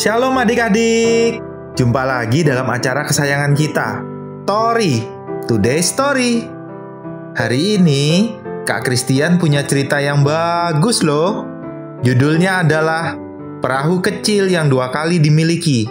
Shalom adik-adik, jumpa lagi dalam acara kesayangan kita, Tori, Today's Story. Hari ini, Kak Christian punya cerita yang bagus loh. Judulnya adalah Perahu Kecil yang 2 kali dimiliki.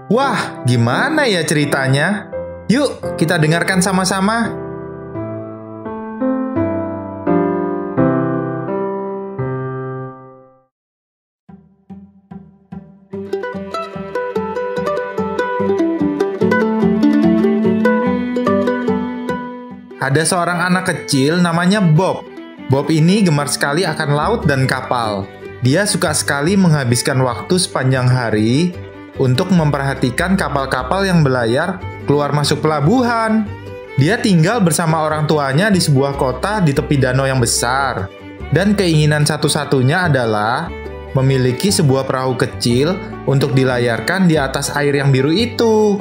Wah, gimana ya ceritanya? Yuk, kita dengarkan sama-sama. Ada seorang anak kecil namanya Bob. Bob ini gemar sekali akan laut dan kapal. Dia suka sekali menghabiskan waktu sepanjang hari untuk memperhatikan kapal-kapal yang berlayar keluar masuk pelabuhan. Dia tinggal bersama orang tuanya di sebuah kota di tepi danau yang besar. Dan keinginan satu-satunya adalah memiliki sebuah perahu kecil untuk dilayarkan di atas air yang biru itu.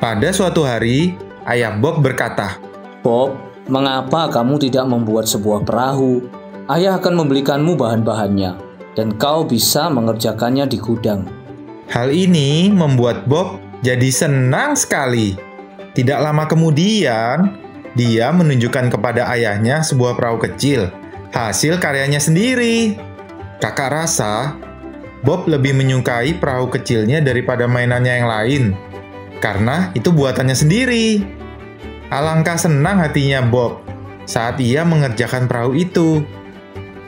Pada suatu hari, ayah Bob berkata, "Bob, mengapa kamu tidak membuat sebuah perahu? Ayah akan membelikanmu bahan-bahannya, dan kau bisa mengerjakannya di gudang." Hal ini membuat Bob jadi senang sekali. Tidak lama kemudian, dia menunjukkan kepada ayahnya sebuah perahu kecil, hasil karyanya sendiri. Kakak rasa, Bob lebih menyukai perahu kecilnya daripada mainannya yang lain. Karena itu buatannya sendiri. Alangkah senang hatinya Bob saat ia mengerjakan perahu itu.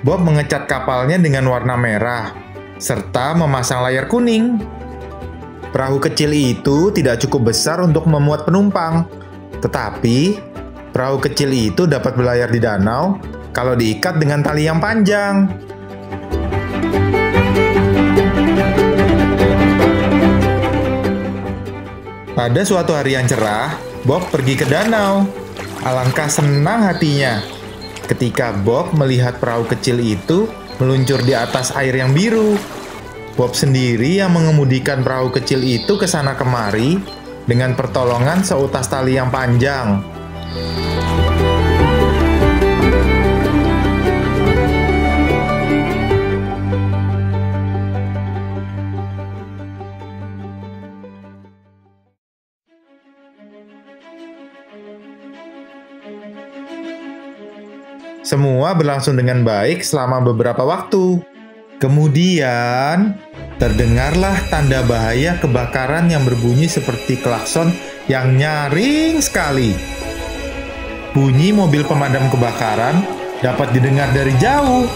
Bob mengecat kapalnya dengan warna merah, serta memasang layar kuning. Perahu kecil itu tidak cukup besar untuk memuat penumpang, tetapi perahu kecil itu dapat berlayar di danau kalau diikat dengan tali yang panjang. Pada suatu hari yang cerah, Bob pergi ke danau. Alangkah senang hatinya ketika Bob melihat perahu kecil itu meluncur di atas air yang biru. Bob sendiri yang mengemudikan perahu kecil itu ke sana kemari dengan pertolongan seutas tali yang panjang. Semua berlangsung dengan baik selama beberapa waktu. Kemudian, terdengarlah tanda bahaya kebakaran yang berbunyi seperti klakson yang nyaring sekali. Bunyi mobil pemadam kebakaran dapat didengar dari jauh.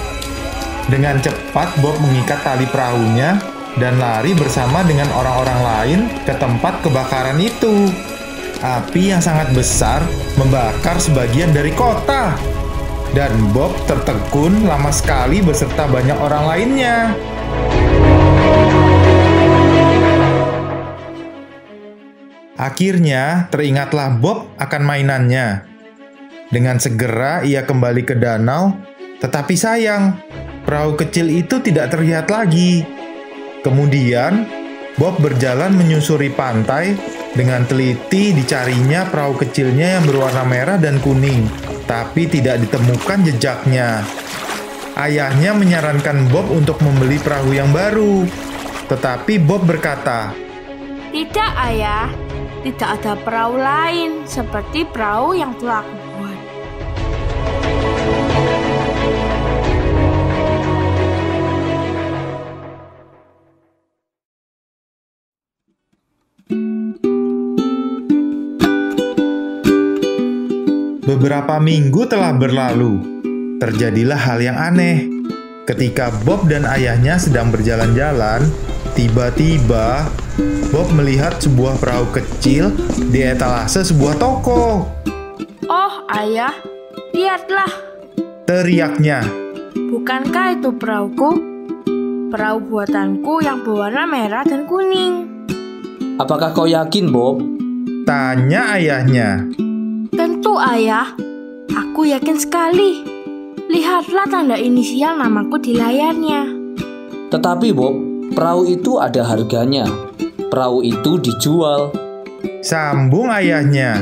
Dengan cepat, Bob mengikat tali perahunya dan lari bersama dengan orang-orang lain ke tempat kebakaran itu. Api yang sangat besar membakar sebagian dari kota. Dan Bob tertegun lama sekali beserta banyak orang lainnya. Akhirnya teringatlah Bob akan mainannya. Dengan segera ia kembali ke danau, tetapi sayang, perahu kecil itu tidak terlihat lagi. Kemudian, Bob berjalan menyusuri pantai. Dengan teliti dicarinya perahu kecilnya yang berwarna merah dan kuning, tapi tidak ditemukan jejaknya. Ayahnya menyarankan Bob untuk membeli perahu yang baru, tetapi Bob berkata, "Tidak, Ayah. Tidak ada perahu lain seperti perahu yang telah aku buat." Beberapa minggu telah berlalu. Terjadilah hal yang aneh. Ketika Bob dan ayahnya sedang berjalan-jalan, tiba-tiba Bob melihat sebuah perahu kecil di etalase sebuah toko. "Oh, Ayah, lihatlah," teriaknya. "Bukankah itu perahuku? Perahu buatanku yang berwarna merah dan kuning." "Apakah kau yakin, Bob?" tanya ayahnya. "Tentu, Ayah. Aku yakin sekali. Lihatlah tanda inisial namaku di layarnya." "Tetapi, Bob, perahu itu ada harganya. Perahu itu dijual," sambung ayahnya.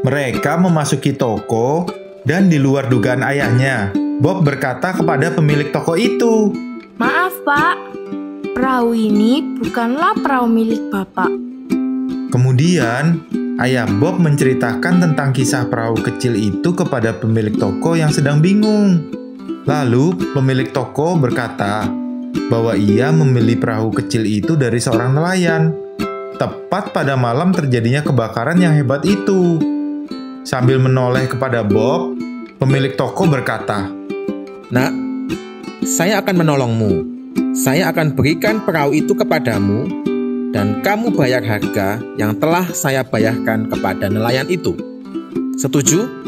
Mereka memasuki toko dan di luar dugaan ayahnya, Bob berkata kepada pemilik toko itu, Maaf Pak, perahu ini bukanlah perahu milik Bapak. Kemudian, ayah Bob menceritakan tentang kisah perahu kecil itu kepada pemilik toko yang sedang bingung. Lalu, pemilik toko berkata bahwa ia membeli perahu kecil itu dari seorang nelayan. Tepat pada malam terjadinya kebakaran yang hebat itu. Sambil menoleh kepada Bob, pemilik toko berkata, Nak, saya akan menolongmu. Saya akan berikan perahu itu kepadamu, dan kamu bayar harga yang telah saya bayarkan kepada nelayan itu. Setuju?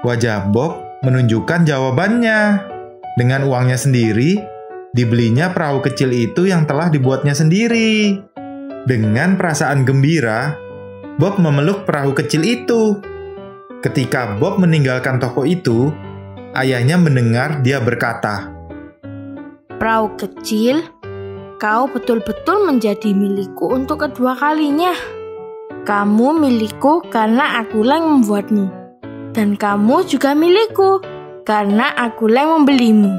Wajah Bob menunjukkan jawabannya. Dengan uangnya sendiri, dibelinya perahu kecil itu yang telah dibuatnya sendiri. Dengan perasaan gembira, Bob memeluk perahu kecil itu. Ketika Bob meninggalkan toko itu, ayahnya mendengar dia berkata, Perahu kecil, kau betul-betul menjadi milikku untuk kedua kalinya. Kamu milikku karena akulah yang membuatmu. Dan kamu juga milikku, karena akulah yang membelimu.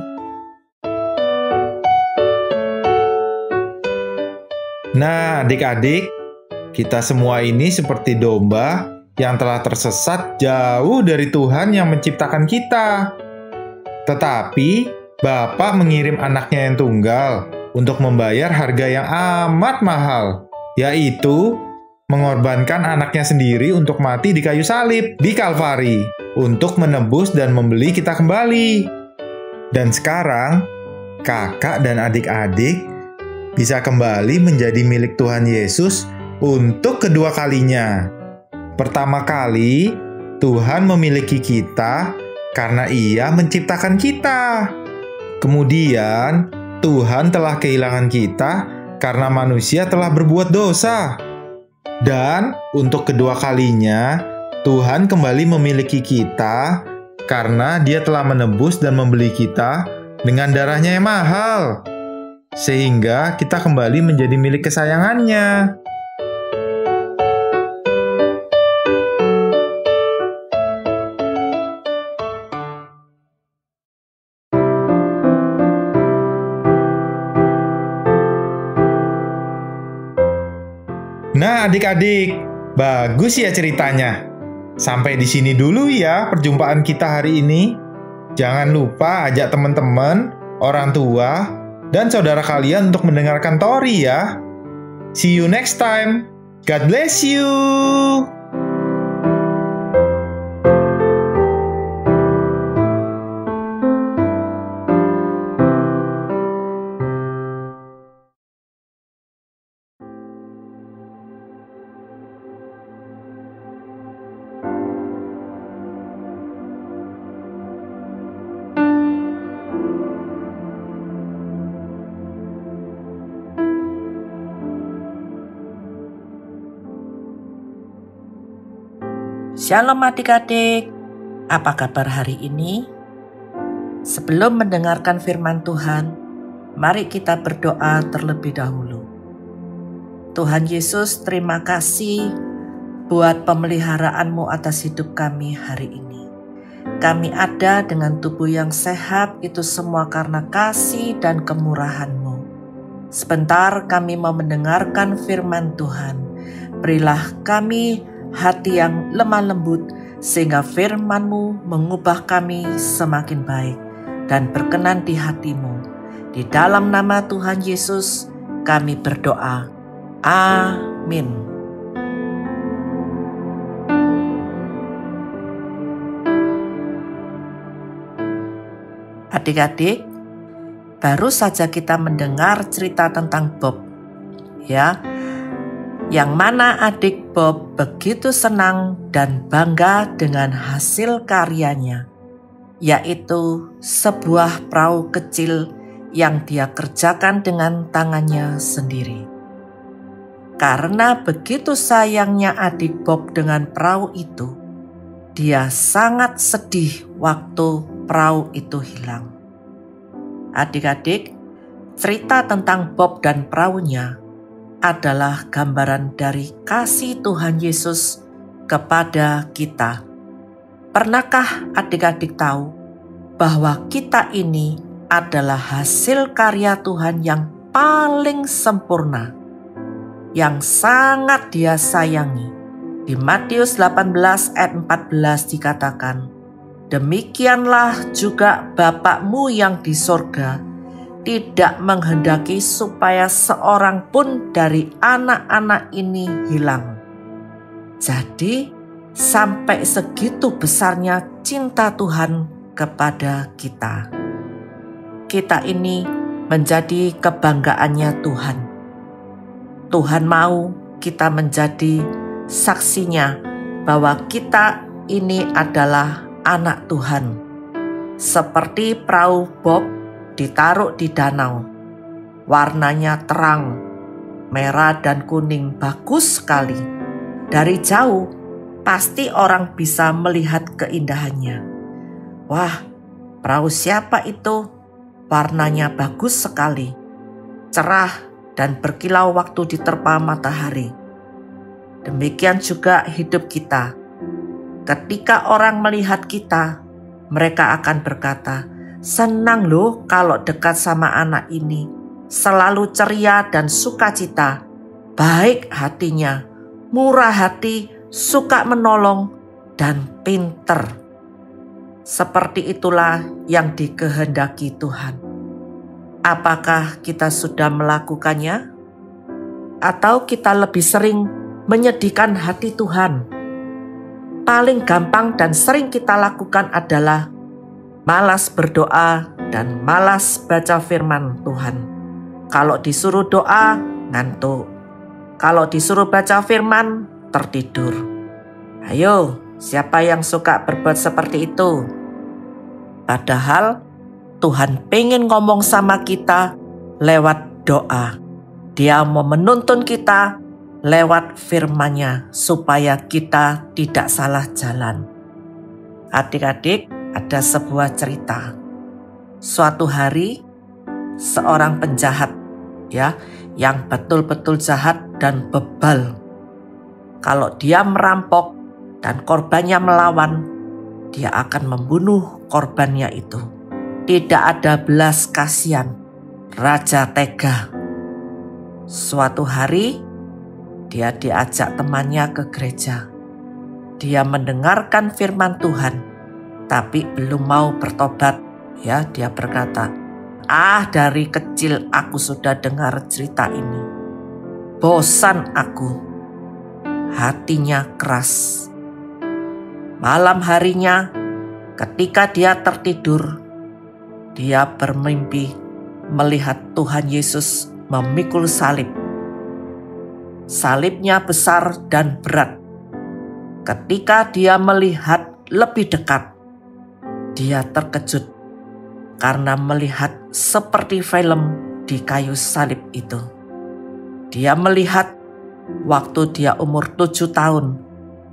Nah, adik-adik, kita semua ini seperti domba yang telah tersesat jauh dari Tuhan yang menciptakan kita. Tetapi, Bapa mengirim anaknya yang tunggal untuk membayar harga yang amat mahal, yaitu mengorbankan anaknya sendiri untuk mati di kayu salib di Kalvari untuk menebus dan membeli kita kembali. Dan sekarang, kakak dan adik-adik bisa kembali menjadi milik Tuhan Yesus untuk kedua kalinya. Pertama kali, Tuhan memiliki kita karena Ia menciptakan kita. Kemudian, Tuhan telah kehilangan kita karena manusia telah berbuat dosa. Dan untuk kedua kalinya, Tuhan kembali memiliki kita karena Dia telah menebus dan membeli kita dengan darahnya yang mahal. Sehingga kita kembali menjadi milik kesayangannya. Nah, adik-adik, bagus ya ceritanya. Sampai di sini dulu ya perjumpaan kita hari ini. Jangan lupa ajak teman-teman, orang tua, dan saudara kalian untuk mendengarkan Tori ya. See you next time. God bless you. Shalom adik-adik, apa kabar hari ini? Sebelum mendengarkan firman Tuhan, mari kita berdoa terlebih dahulu. Tuhan Yesus, terima kasih buat pemeliharaanmu atas hidup kami hari ini. Kami ada dengan tubuh yang sehat, itu semua karena kasih dan kemurahan-Mu. Sebentar kami mau mendengarkan firman Tuhan. Berilah kami hati yang lemah lembut, sehingga firman-Mu mengubah kami semakin baik dan berkenan di hati-Mu. Di dalam nama Tuhan Yesus kami berdoa. Amin. Adik-adik, baru saja kita mendengar cerita tentang Bob, ya. Yang mana adik Bob begitu senang dan bangga dengan hasil karyanya. yaitu sebuah perahu kecil yang dia kerjakan dengan tangannya sendiri. Karena begitu sayangnya adik Bob dengan perahu itu, dia sangat sedih waktu perahu itu hilang. Adik-adik, cerita tentang Bob dan perahunya adalah gambaran dari kasih Tuhan Yesus kepada kita. Pernahkah adik-adik tahu bahwa kita ini adalah hasil karya Tuhan yang paling sempurna, yang sangat Dia sayangi? Di Matius 18 ayat 14 dikatakan, "Demikianlah juga Bapakmu yang di sorga tidak menghendaki supaya seorang pun dari anak-anak ini hilang." Jadi, sampai segitu besarnya cinta Tuhan kepada kita. Kita ini menjadi kebanggaannya Tuhan. Tuhan mau kita menjadi saksinya bahwa kita ini adalah anak Tuhan. Seperti perahu Bob ditaruh di danau. Warnanya terang, merah dan kuning, bagus sekali. Dari jauh, pasti orang bisa melihat keindahannya. Wah, perahu siapa itu? Warnanya bagus sekali, cerah dan berkilau waktu diterpa matahari. Demikian juga hidup kita. Ketika orang melihat kita, mereka akan berkata, "Senang loh kalau dekat sama anak ini. Selalu ceria dan sukacita, baik hatinya, murah hati, suka menolong, dan pinter." Seperti itulah yang dikehendaki Tuhan. Apakah kita sudah melakukannya? Atau kita lebih sering menyedihkan hati Tuhan? Paling gampang dan sering kita lakukan adalah malas berdoa dan malas baca firman Tuhan. Kalau disuruh doa, ngantuk. Kalau disuruh baca firman, tertidur. Ayo, siapa yang suka berbuat seperti itu? Padahal Tuhan pengen ngomong sama kita lewat doa. Dia mau menuntun kita lewat firman-Nya supaya kita tidak salah jalan. Adik-adik, ada sebuah cerita. Suatu hari seorang penjahat yang betul-betul jahat dan bebal. Kalau dia merampok dan korbannya melawan, dia akan membunuh korbannya itu. Tidak ada belas kasihan, raja tega. Suatu hari dia diajak temannya ke gereja. Dia mendengarkan firman Tuhan, tapi belum mau bertobat. Dia berkata, dari kecil aku sudah dengar cerita ini. Bosan aku." Hatinya keras. Malam harinya, ketika dia tertidur, dia bermimpi melihat Tuhan Yesus memikul salib. Salibnya besar dan berat. Ketika dia melihat lebih dekat, dia terkejut karena melihat seperti film di kayu salib itu. Dia melihat waktu dia umur 7 tahun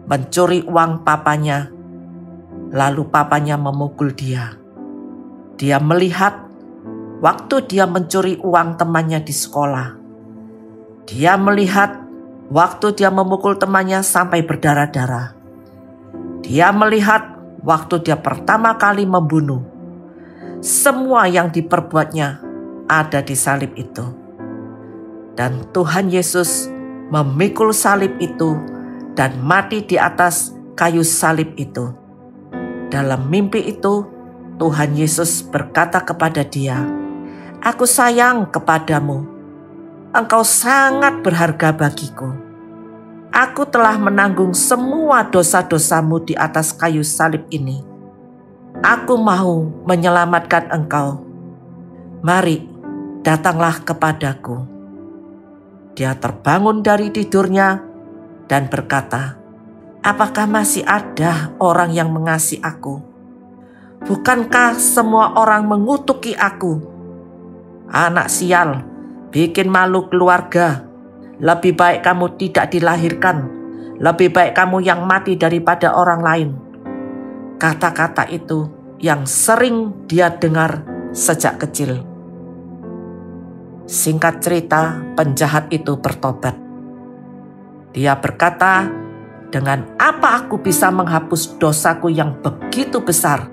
mencuri uang papanya, lalu papanya memukul dia. Dia melihat waktu dia mencuri uang temannya di sekolah. Dia melihat waktu dia memukul temannya sampai berdarah-darah. Dia melihat waktu dia pertama kali membunuh. Semua yang diperbuatnya ada di salib itu. Dan Tuhan Yesus memikul salib itu dan mati di atas kayu salib itu. Dalam mimpi itu, Tuhan Yesus berkata kepada dia, "Aku sayang kepadamu. Engkau sangat berharga bagiku. Aku telah menanggung semua dosa-dosamu di atas kayu salib ini. Aku mau menyelamatkan engkau. Mari, datanglah kepadaku." Dia terbangun dari tidurnya dan berkata, "Apakah masih ada orang yang mengasihi aku?" Bukankah semua orang mengutuki aku? Anak sial, bikin malu keluarga. Lebih baik kamu tidak dilahirkan. Lebih baik kamu yang mati daripada orang lain. Kata-kata itu yang sering dia dengar sejak kecil. Singkat cerita, penjahat itu bertobat. Dia berkata, "Dengan apa aku bisa menghapus dosaku yang begitu besar?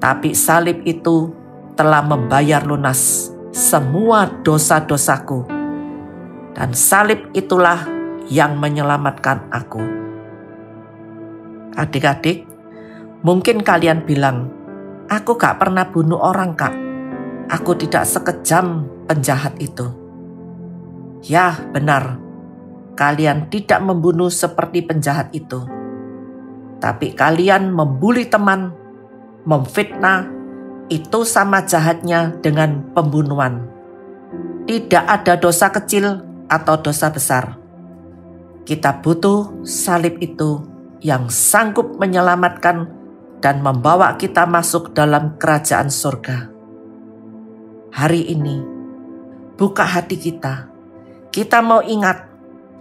Tapi salib itu telah membayar lunas semua dosa-dosaku. Dan salib itulah yang menyelamatkan aku." Adik-adik, mungkin kalian bilang, "Aku gak pernah bunuh orang, Kak. Aku tidak sekejam penjahat itu." Ya, benar. Kalian tidak membunuh seperti penjahat itu. Tapi kalian membuli teman, memfitnah, itu sama jahatnya dengan pembunuhan. Tidak ada dosa kecil atau dosa besar. Kita butuh salib itu yang sanggup menyelamatkan dan membawa kita masuk dalam kerajaan surga. Hari ini, buka hati kita. Kita mau ingat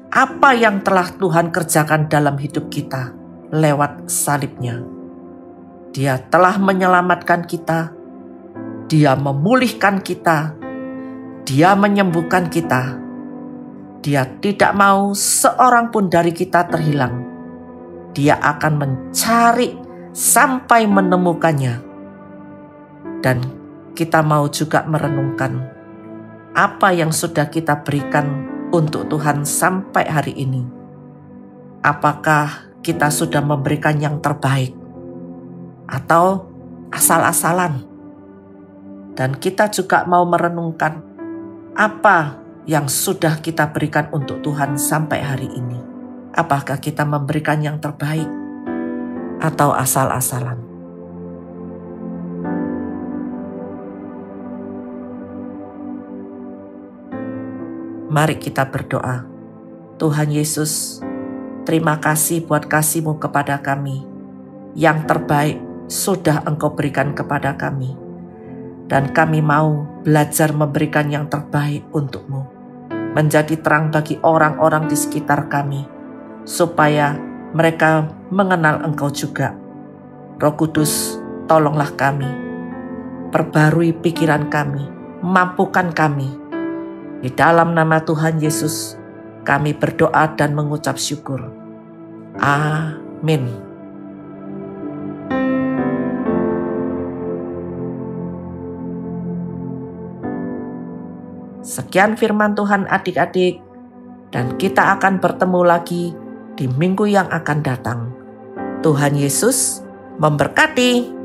apa yang telah Tuhan kerjakan dalam hidup kita lewat salibnya. Dia telah menyelamatkan kita. Dia memulihkan kita. Dia menyembuhkan kita. Dia tidak mau seorang pun dari kita terhilang. Dia akan mencari sampai menemukannya. Dan kita mau juga merenungkan apa yang sudah kita berikan untuk Tuhan sampai hari ini. Apakah kita sudah memberikan yang terbaik atau asal-asalan? Dan kita juga mau merenungkan apa yang sudah kita berikan untuk Tuhan sampai hari ini. Apakah kita memberikan yang terbaik atau asal-asalan? Mari kita berdoa. Tuhan Yesus, terima kasih buat kasih-Mu kepada kami. Yang terbaik sudah Engkau berikan kepada kami. Dan kami mau belajar memberikan yang terbaik untuk-Mu. Menjadi terang bagi orang-orang di sekitar kami. Supaya mereka mengenal Engkau juga. Roh Kudus, tolonglah kami. Perbarui pikiran kami. Mampukan kami. Di dalam nama Tuhan Yesus, kami berdoa dan mengucap syukur. Amin. Sekian firman Tuhan adik-adik, dan kita akan bertemu lagi di minggu yang akan datang. Tuhan Yesus memberkati.